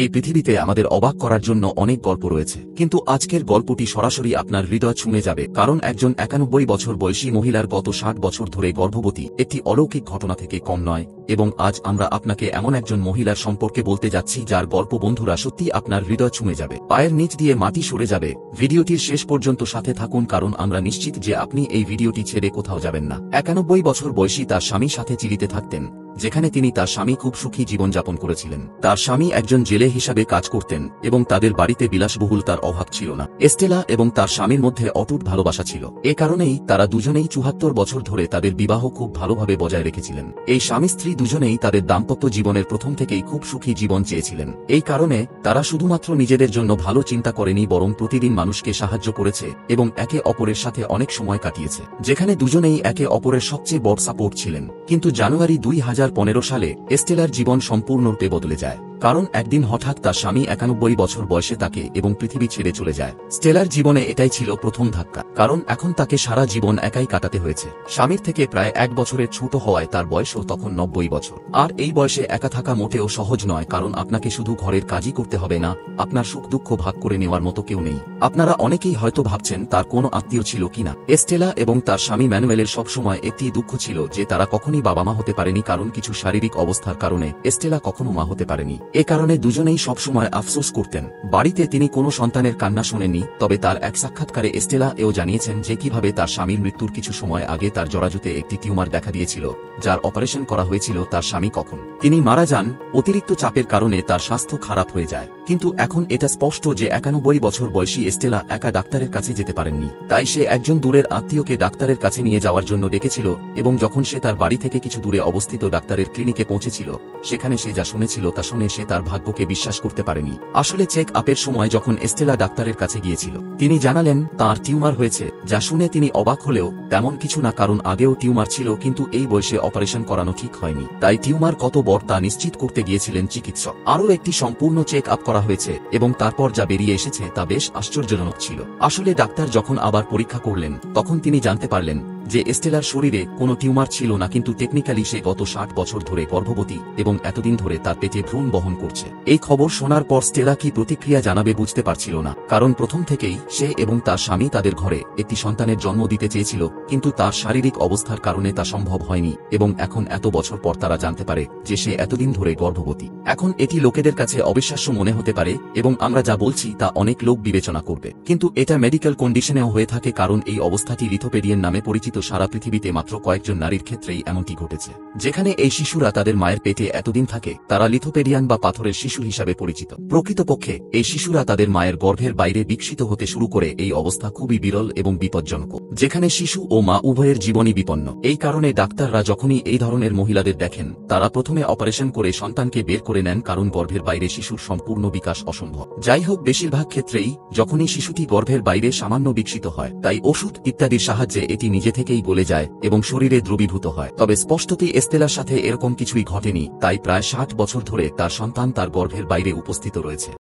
এই পৃথিবীতে আমাদের অবাক করার জন্য অনেক গল্প রয়েছে, কিন্তু আজকের গল্পটি সরাসরি আপনার হৃদয় ছুঁয়ে যাবে, কারণ একজন 91 বছর বয়সী মহিলার গত 60 বছর ধরে গর্ভবতী একটি অলৌকিক ঘটনা থেকে কম নয়। এবং আজ আমরা আপনাকে এমন একজন মহিলার সম্পর্কে বলতে যাচ্ছি যার গল্প বন্ধুরা সত্যি আপনার হৃদয় ছুঁয়ে যাবে, পায়ের নিচ দিয়ে মাটি সরে যাবে। ভিডিওটির শেষ পর্যন্ত সাথে থাকুন, কারণ আমরা নিশ্চিত যে আপনি এই ভিডিওটি ছেড়ে কোথাও যাবেন না। 91 বছর বয়সী তার স্বামীর সাথে চিলিতে থাকতেন, যেখানে তিনি তার স্বামী খুব সুখী জীবনযাপন করেছিলেন। তার স্বামী একজন জেলে হিসাবে কাজ করতেন এবং তাদের বাড়িতে বিলাসবহুলতার অভাব ছিল না। এস্টেলা এবং তার স্বামীর মধ্যে অটুট ভালোবাসা ছিল। এ কারণেই তারা দুজনেই 74 বছর ধরে তাদের বিবাহ খুব ভালোভাবে বজায় রেখেছিলেন। এই স্বামী স্ত্রী দুজনেই তাদের দাম্পত্য জীবনের প্রথম থেকেই খুব সুখী জীবন চেয়েছিলেন। এই কারণে তারা শুধুমাত্র নিজেদের জন্য ভালো চিন্তা করেনি, বরং প্রতিদিন মানুষকে সাহায্য করেছে এবং একে অপরের সাথে অনেক সময় কাটিয়েছে, যেখানে দুজনেই একে অপরের সবচেয়ে বড় সাপোর্ট ছিলেন। কিন্তু জানুয়ারি 2015 সালে এস্টেলার জীবন সম্পূর্ণরূপে বদলে যায়, কারণ একদিন হঠাৎ তার স্বামী 91 বছর বয়সে তাকে এবং পৃথিবী ছেড়ে চলে যায়। স্টেলার জীবনে এটাই ছিল প্রথম ধাক্কা, কারণ এখন তাকে সারা জীবন একাই কাটাতে হয়েছে। স্বামীর থেকে প্রায় 1 বছরের ছোট হওয়ায় তার বয়সও তখন 90 বছর। আর এই বয়সে একা থাকা মোটেও সহজ নয়, কারণ আপনাকে শুধু ঘরের কাজই করতে হবে না, আপনার সুখ দুঃখ ভাগ করে নেওয়ার মতো কেউ নেই। আপনারা অনেকেই হয়তো ভাবছেন তার কোনো আত্মীয় ছিল কিনা। এস্টেলা এবং তার স্বামী ম্যানুয়েলের সবসময় একটি দুঃখ ছিল যে তারা কখনই বাবা মা হতে পারেনি, কারণ কিছু শারীরিক অবস্থার কারণে এস্টেলা কখনো মা হতে পারেনি। এ কারণে দুজনেই সবসময় আফসোস করতেন। বাড়িতে তিনি কোনো সন্তানের কান্না শোনেননি, তবে তার এক সাক্ষাৎকারে এস্টেলা এও জানিয়েছেন যে কিভাবে তার স্বামীর মৃত্যুর কিছু সময় আগে তার জরাজুতে একটি টিউমার দেখা দিয়েছিল, যার অপারেশন করা হয়েছিল তার স্বামী কখন তিনি মারা যান। অতিরিক্ত চাপের কারণে তার স্বাস্থ্য খারাপ হয়ে যায়। কিন্তু এখন এটা স্পষ্ট যে 91 বছর বয়সী এস্টেলা একা ডাক্তারের কাছে যেতে পারেননি, তাই সে একজন দূরের আত্মীয়কে ডাক্তারের কাছে নিয়ে যাওয়ার জন্য ডেকেছিল। এবং যখন সে তার বাড়ি থেকে কিছু দূরে অবস্থিত ডাক্তারের ক্লিনিকে পৌঁছেছিল, সেখানে সে যা শুনেছিল তা শুনে সে তার ভাগ্যকে বিশ্বাস করতে পারেনি। আসলে চেক আপের সময় যখন এস্টেলা ডাক্তারের কাছে গিয়েছিল, তিনি জানালেন তার টিউমার হয়েছে। যা শুনে তিনি অবাক হলেও তেমন কিছু না, কারণ আগেও টিউমার ছিল, কিন্তু এই বয়সে অপারেশন করানো ঠিক হয়নি। তাই টিউমার কত বড় তা নিশ্চিত করতে গিয়েছিলেন চিকিৎসক। আরও একটি সম্পূর্ণ চেক আপ করা হয়েছে এবং তারপর যা বেরিয়ে এসেছে তা বেশ আশ্চর্যজনক ছিল। আসলে ডাক্তার যখন আবার পরীক্ষা করলেন, তখন তিনি জানতে পারলেন যে এস্টেলার শরীরে কোনো টিউমার ছিল না, কিন্তু টেকনিক্যালি সে গত 60 বছর ধরে গর্ভবতী এবং এতদিন ধরে তার পেটে ভ্রূণ বহন করছে। এই খবর শোনার পর স্টেলা কি প্রতিক্রিয়া জানাবে বুঝতে পারছিল না, কারণ প্রথম থেকেই সে এবং তার স্বামী তাদের ঘরে একটি সন্তানের জন্ম দিতে চেয়েছিল, কিন্তু তার শারীরিক অবস্থার কারণে তা সম্ভব হয়নি। এবং এখন এত বছর পর তারা জানতে পারে যে সে এতদিন ধরে গর্ভবতী। এখন এটি লোকেদের কাছে অবিশ্বাস্য মনে হতে পারে এবং আমরা যা বলছি তা অনেক লোক বিবেচনা করবে, কিন্তু এটা মেডিকেল কন্ডিশনেও হয়ে থাকে, কারণ এই অবস্থাটি লিথোপেডিয়ান নামে পরিচিত। সারা পৃথিবীতে মাত্র কয়েকজন নারীর ক্ষেত্রেই এমনটি ঘটেছে, যেখানে এই শিশুরা তাদের মায়ের পেটে এতদিন থাকে। তারা লিথোপেডিয়ান বা পাথরের শিশু হিসাবে পরিচিত। প্রকৃতপক্ষে এই শিশুরা তাদের মায়ের গর্ভের বাইরে বিকশিত হতে শুরু করে। এই অবস্থা খুবই বিরল এবং বিপজ্জনক, যেখানে শিশু ও মা উভয়ের জীবনই বিপন্ন। এই কারণে ডাক্তাররা যখনই এই ধরনের মহিলাদের দেখেন, তারা প্রথমে অপারেশন করে সন্তানকে বের করে নেন, কারণ গর্ভের বাইরে শিশুর সম্পূর্ণ বিকাশ অসম্ভব। যাই হোক, বেশিরভাগ ক্ষেত্রেই যখনই শিশুটি গর্ভের বাইরে সামান্য বিকশিত হয়, তাই ওষুধ ইত্যাদির সাহায্যে এটি নিজে থেকেই গলে যায় এবং শরীরে দ্রবীভূত হয়। তবে স্পষ্টতই এস্তেলার সাথে এরকম কিছুই ঘটেনি, তাই প্রায় 60 বছর ধরে তার সন্তান তার গর্ভের বাইরে উপস্থিত রয়েছে।